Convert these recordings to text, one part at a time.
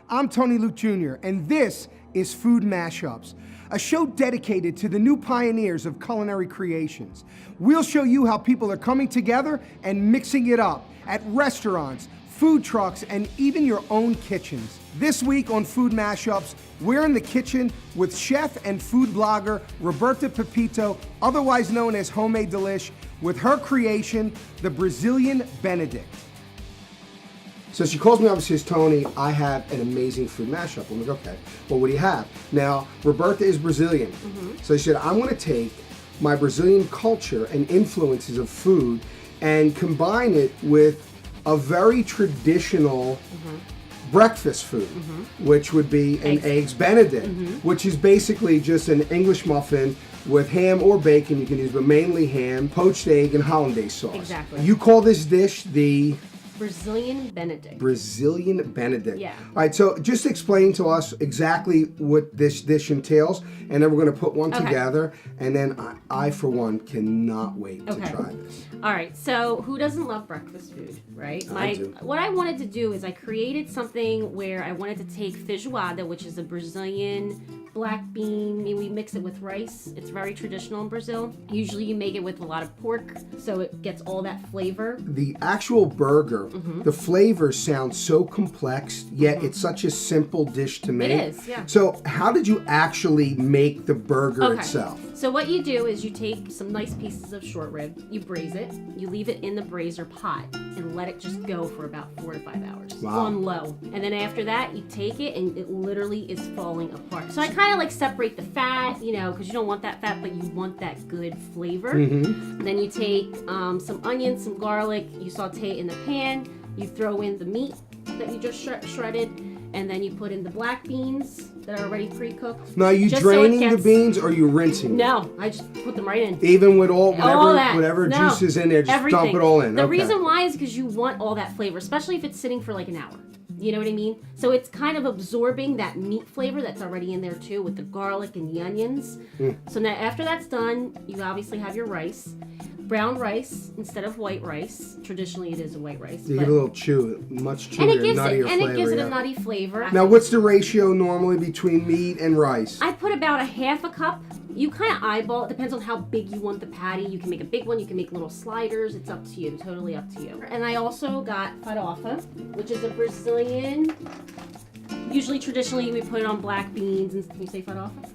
I'm Tony Luke Jr., and this is Food Mashups, a show dedicated to the new pioneers of culinary creations. We'll show you how people are coming together and mixing it up at restaurants, food trucks, and even your own kitchens. This week on Food Mashups, we're in the kitchen with chef and food blogger Roberta Pipito, otherwise known as Homemade Delish, with her creation, the Brazilian Benedict. So she calls me up and says, Tony, I have an amazing food mashup. I'm like, okay, well, what do you have? Now, Roberta is Brazilian. So she said, I'm going to take my Brazilian culture and influences of food and combine it with a very traditional breakfast food, which would be an eggs Benedict, which is basically just an English muffin with ham or bacon you can use, but mainly ham, poached egg, and hollandaise sauce. Exactly. You call this dish the Brazilian Benedict. Brazilian Benedict. Yeah. All right, so just explain to us exactly what this dish entails, and then we're going to put one together, and then I, for one, cannot wait to try this. All right, so who doesn't love breakfast food, right? I do. What I wanted to do is I created something where I wanted to take feijoada, which is a Brazilian black bean. We mix it with rice. It's very traditional in Brazil. Usually you make it with a lot of pork, so it gets all that flavor. The actual burger, the flavors sound so complex, yet it's such a simple dish to make. It is, yeah. So how did you actually make the burger itself? So what you do is you take some nice pieces of short rib, you braise it, you leave it in the brazier pot, and let it just go for about 4 to 5 hours on low. And then after that, you take it, and it literally is falling apart. So I kind of like separate the fat, you know, because you don't want that fat, but you want that good flavor. Then you take some onions, some garlic, you saute it in the pan, you throw in the meat that you just shredded, and then you put in the black beans that are already pre-cooked. Now, are you draining the beans or are you rinsing them? No, I just put them right in. Even with that. whatever juice is in there, just dump it all in. The reason why is because you want all that flavor, especially if it's sitting for like an hour. You know what I mean? So it's kind of absorbing that meat flavor that's already in there too with the garlic and the onions. So now after that's done, you obviously have your rice. Brown rice instead of white rice. Traditionally, it is a white rice. You give it a little chew, much chewier, and it gives nuttier flavor. And it gives it a nutty flavor. Now, what's the ratio normally between meat and rice? I put about a half a cup. You kind of eyeball. It depends on how big you want the patty. You can make a big one. You can make little sliders. It's up to you. Totally up to you. And I also got farofa, which is a Brazilian. Usually, traditionally, we put it on black beans. And can you say farofa?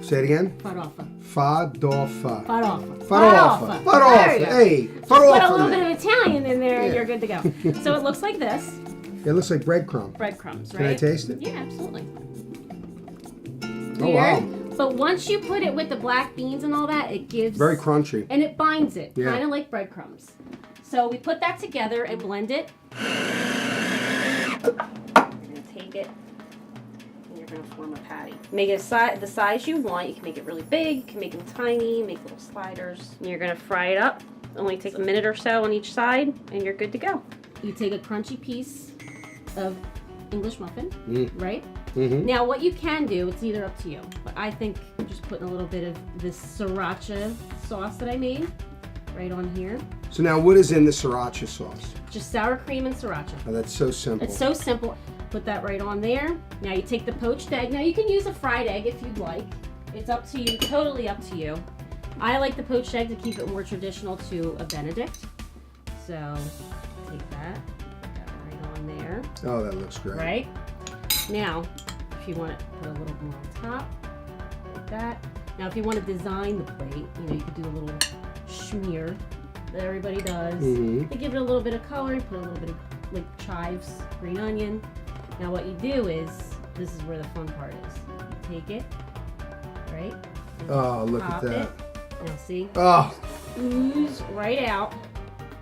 Say it again. Farofa. Farofa. Farofa. Farofa. Farofa. Hey, farofa. Put a little bit of Italian in there, and you're good to go. So it looks like this. It looks like breadcrumbs. Breadcrumbs, right? Can I taste it? Yeah, absolutely. Oh, wow. But once you put it with the black beans and all that, it gives... Very crunchy. And it binds it, Yeah. kind of like breadcrumbs. So we put that together and blend it. You're going to take it, and you're going to form a patty. Make it the size you want. You can make it really big, you can make them tiny, make little sliders. And you're going to fry it up. Only takes a minute or so on each side, and you're good to go. You take a crunchy piece of English muffin, right? Now, what you can do, it's either up to you, but I think I'm just putting a little bit of this sriracha sauce that I made right on here. So now, what is in the sriracha sauce? Just sour cream and sriracha. Oh, that's so simple. It's so simple. Put that right on there. Now you take the poached egg. Now you can use a fried egg if you'd like. It's up to you, totally up to you. I like the poached egg to keep it more traditional to a Benedict. So take that, put that right on there. Oh, that looks great. Right? Now, if you want to put a little more on top, like that. Now, if you want to design the plate, you know, you could do a little schmear that everybody does. To give it a little bit of color, you put a little bit of like chives, green onion. Now, what you do is, this is where the fun part is. You take it, right? Oh, look at that. It. Now, see? Oh. Ooze right out.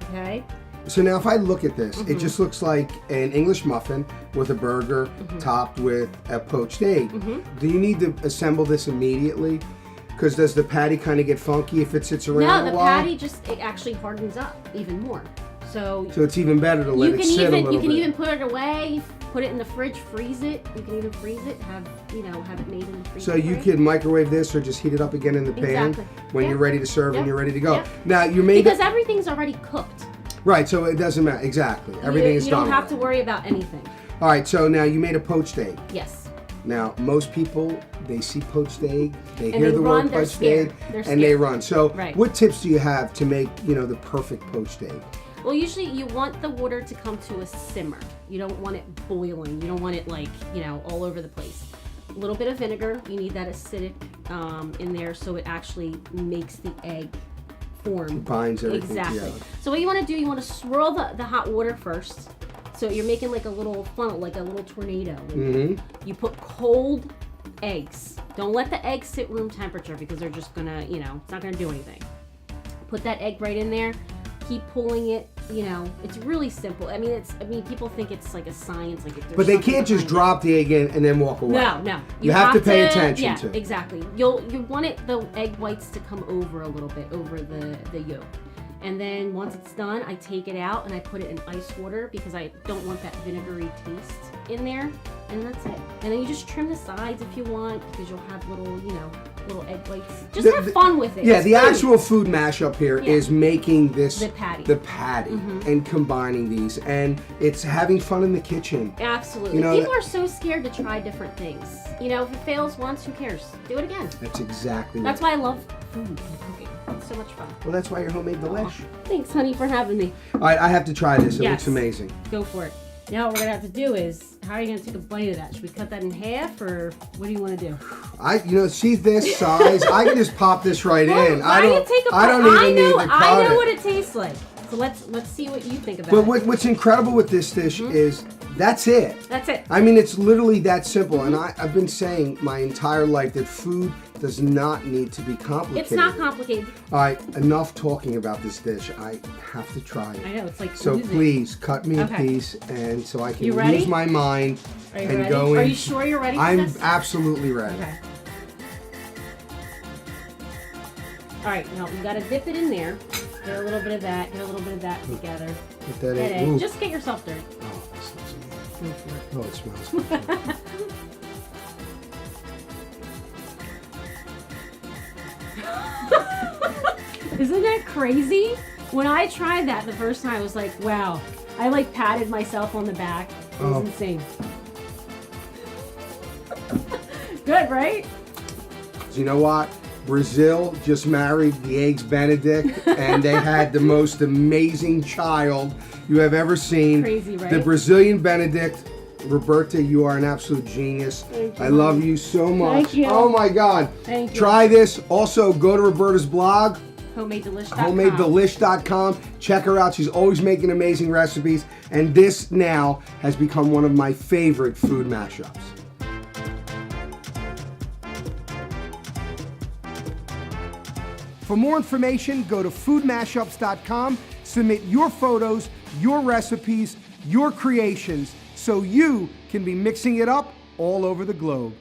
Okay? So now if I look at this, it just looks like an English muffin with a burger topped with a poached egg. Do you need to assemble this immediately? Because does the patty kind of get funky if it sits around No, a while? the patty it actually hardens up even more. So it's even better to let it sit a little bit. You can even put it away, put it in the fridge, freeze it. You can even freeze it, have it made in the freezer. So you could microwave this or just heat it up again in the pan when you're ready to serve and you're ready to go. Now you made because everything's already cooked. Right, so it doesn't matter. Exactly. Everything is done. You don't have to worry about anything. All right, so now you made a poached egg. Yes. Now, most people, they see poached egg, they And hear they the run, word they're poached scared. egg, They're and they scared. run. So Right. what tips do you have to make, the perfect poached egg? Well, usually you want the water to come to a simmer. You don't want it boiling. You don't want it all over the place. A little bit of vinegar. You need that acidic in there so it actually makes the egg form. Binds everything Exactly. together. So what you want to do, you want to swirl the hot water first. So you're making like a little funnel, like a little tornado. You put cold eggs. Don't let the eggs sit room temperature because they're just gonna, it's not gonna do anything. Put that egg right in there. Keep pulling it. It's really simple. I mean, people think it's like a science, But they can't just drop the egg in and then walk away. No. You have to pay attention to it. Yeah, exactly. You want the egg whites to come over a little bit over the yolk. And then once it's done, I take it out and I put it in ice water because I don't want that vinegary taste in there. And that's it. And then you just trim the sides if you want because you'll have little egg whites. Just have fun with it. Yeah, It's the food. actual food mashup here is making this The patty. And combining these, and it's having fun in the kitchen. Absolutely. People are so scared to try different things. If it fails once, who cares? Do it again. That's exactly That's right. why I love food and cooking. It's so much fun. Well, that's why you're homemade delish. Thanks, honey, for having me. All right, I have to try this. It Yes. looks amazing. Go for it. Now what we're gonna have to do is, how are you gonna take a bite of that? Should we cut that in half, or what do you want to do? She's this size. I can just pop this right in. Why do you take a bite? I don't even need to cut I know it. what it tastes like. So let's see what you think about But it. what's incredible with this dish is that's it. That's it. I mean, it's literally that simple. And I've been saying my entire life that food does not need to be complicated. It's not complicated. All right, enough talking about this dish. I have to try it. I know, it's like So oozing. please cut me Okay. a piece, and so I can You ready? use my mind Are you and ready? go in. Are you sure you're ready for I'm this? absolutely ready. Okay. All right, now we gotta dip it in there. Get a little bit of that. Get a little bit of that together. Put that Get in. it. Ooh. Just get yourself dirty. Oh, this looks Go for it. amazing. Oh, it smells good. Isn't that crazy? When I tried that the first time, I was like, wow. I patted myself on the back. It was insane. Good, right? So you know what? Brazil just married the eggs Benedict, and they had the most amazing child you have ever seen. Crazy, right? The Brazilian Benedict. Roberta, you are an absolute genius. Thank you. I love you so much. Thank you. Oh my God. Thank you. Try this. Also, go to Roberta's blog, HomemadeDelish.com. HomemadeDelish.com. Check her out. She's always making amazing recipes. And this now has become one of my favorite food mashups. For more information, go to foodmashups.com. Submit your photos, your recipes, your creations, so you can be mixing it up all over the globe.